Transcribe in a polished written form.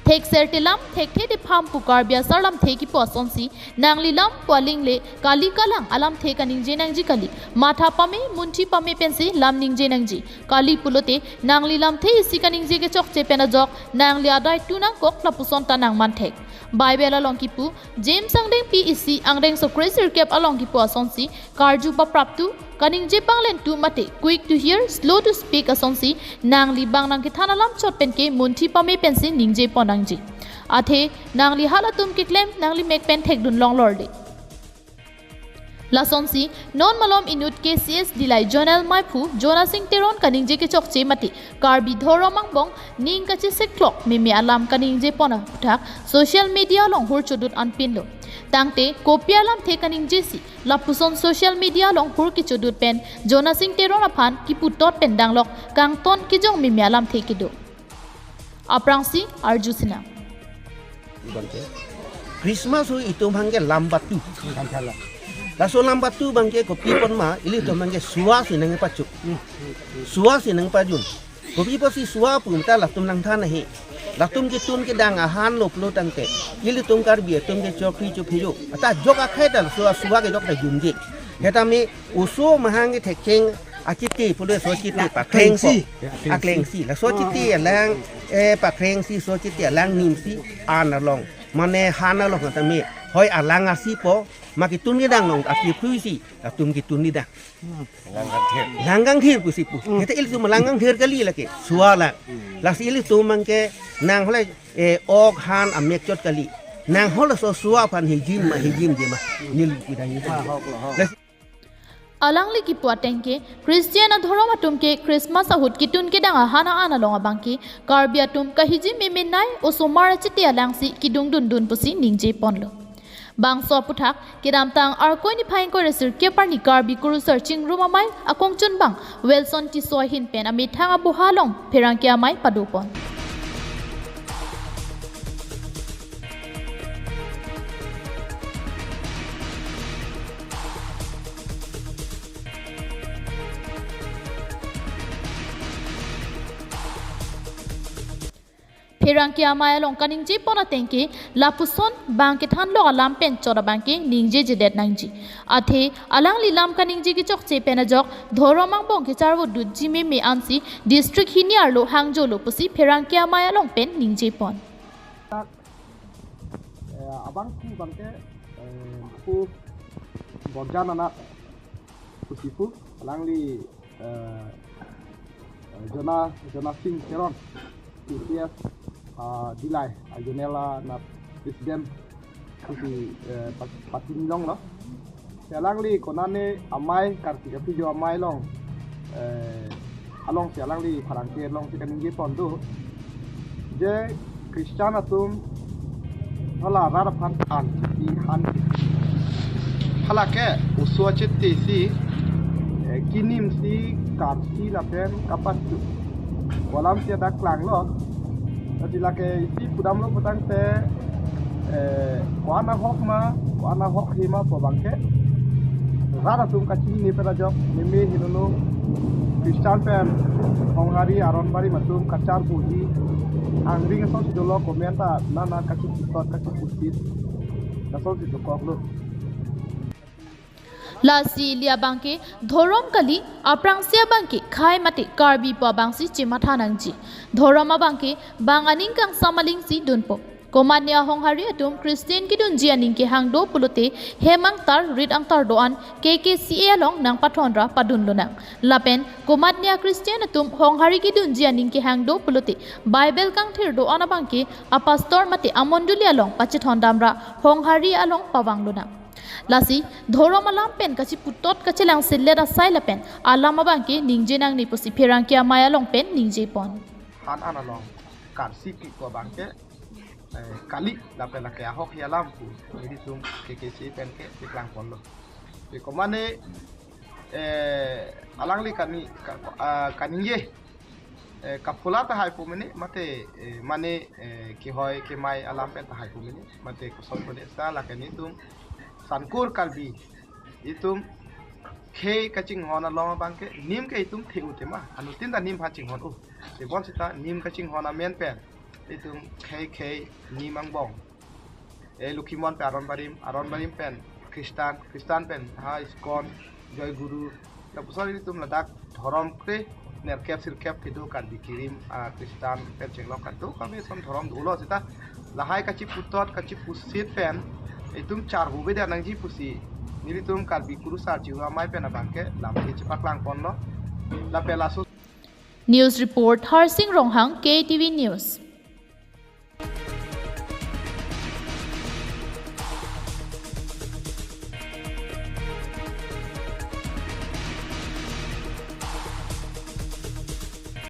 Thek sertilam thek the de pham pukar bia sarlam theki po sonsi nanglilam poling le kali kalang alam the kaningje nangji kali matha pame munthi pame pensi lam ningje nangji kali pulote nanglilam the isi kaningje kechokche penajok nangli adai tunang kok lapuson tanang manthek Bible along kipu James angdeng PEC angdeng so crazy cap along kipu asonsi karju pa praptu kaningje banglen tu mate quick to hear slow to speak asonsi nangli bang nang kithanalam chot penke munthi pame pensi ningje ponangji athe nangli halatum ki claim nangli mek pen thek dun long lorde Lasonsi non malom inut KCS dilai Jonel Maipu Janasing Teron kaningje kechokche mati karbi Dhorom angbong ning kachi seklok meme alam kaningje pona puthak social media long hur chodut anpinlo tangte kopia alam the kaningje si lapuson social media long hur ki chodut pen Janasing Teron aphan ki putot pen danglok kang ton ki jong meme alam the kido aprangsi arjusina Christmas hu itu mangke lambatu Laso lambatu bangke kopi pon ma ili to mangke suwa sinang pacuk. Suwa sinang pajun. Kopi posi suwa pun ta latum nang thana he. Latum ki tun ki dang ahan lop lo tangke. Ili tum kar bia tum ke chokri chu phijo. Ata jok akhe dal suwa ke jok da junji. Heta mi uso mahang ke thekeng akiti pule so chiti pa kreng si. Akleng si. La so chiti lang pa kreng si so chiti lang nim si an long. Mane hana long ta mi hoi alang asi po makitun ni dang nong api puisi atum kitun ni dang langgang thir pusi pu kete il tu malanggang thir kali lake suala las il tu mangke nang hole ok han amek chot kali nang hole so suwa pan hijim je ma nil bidang ni Alangli ki puatengke Christian Dhorom atum ke Christmas ahut kitun ke dang hana ana longa bangki karbi atum kahiji memenai osomar chiti alangsi kidung dun dun pusi ningje ponlo Bangso puthak kiram tang arkoi ni phain ko resir ke parni karbi kuru searching room amai akong chun bang Wilson ti soy hin pen ami thanga buhalong pherang kya mai padupon Pirangkia maya long kaningje pona tengke lapuson bangke than lo alam pen chora bangke ningje jedet nangji athe alang lilam kaningje ki chokche penajok Dhorom angbong kacharvoji jime me ansi district hiniar lo hangjo lo pusi pirangkia maya long pen ningje pon abang ku bangke ku borjan anak pusipu alang li Janasing Teron KKCA dilai ajonela na presiden kusi patin long lo sialang li konane amai karti kapi jo amai long along sialang li parangke long si kaningje pon tu je Christian atum hala rara phan an di han hala ke uswa chitti si kinim si karsi la pen kapat tu walam sia dak lang lo jadi lake isi pudam lo petang te wana hok hima po bangke rara tum kachi ni pera job meme hinono Christian pen honghari aron bari matum kacharvoji angring so sidolo komenta nana kachi putis so dokoklo Lasi lia bangke Dhorom kali aprangsia bangke khai mate karbi pa bangsi chimatha nangji Dhorom bangke banganing kang samaling si dunpo komanya honghari atum Christian ki dun jianing ke hangdo pulote hemang tar rid ang tar doan KKCA long nang pathonra padun lunang lapen komanya Christian atum honghari ki dun jianing ke hangdo pulote Bible kang thir doan bangke apastor mate amondulia long pachithon damra honghari along pawang lunang Lasi Dhorom alam pen kachi putot kachelang sillera saila pen alam abangke ningje nang ni pusi pirangkia maya long pen ningje pon han ana long karsi ki ko bangke kali dapat laki ahok ya lampu jadi tum KKCA pen ke tiklang pon lo di komane alang li kaningje kapula ta hai pumene mate mane ki hoy ki mai alam pen ta hai pumene mate ko sol pode sa la kani tum sankur kalbi itum khe kaching hona long bangke nim ke itum theu tema anu tinda nim ha ching hon u te bon sita nim kaching hona men pen itu KK ni angbong lukimon pe aron barim pen Kristen pen ha iskon joy guru tapi soal itu meledak Dhorom kre nerkep sirkep itu kan dikirim Kristen pen cenglok kan tu kami son Dhorom dulu sita lahai kaci putot kaci pusit pen itu car hube dia nangji pusi nili tum kan bikuru sar jiwa mai pen abangke lampi cepak lang pon lo la pelasu News report Harsing Ronghang KTV News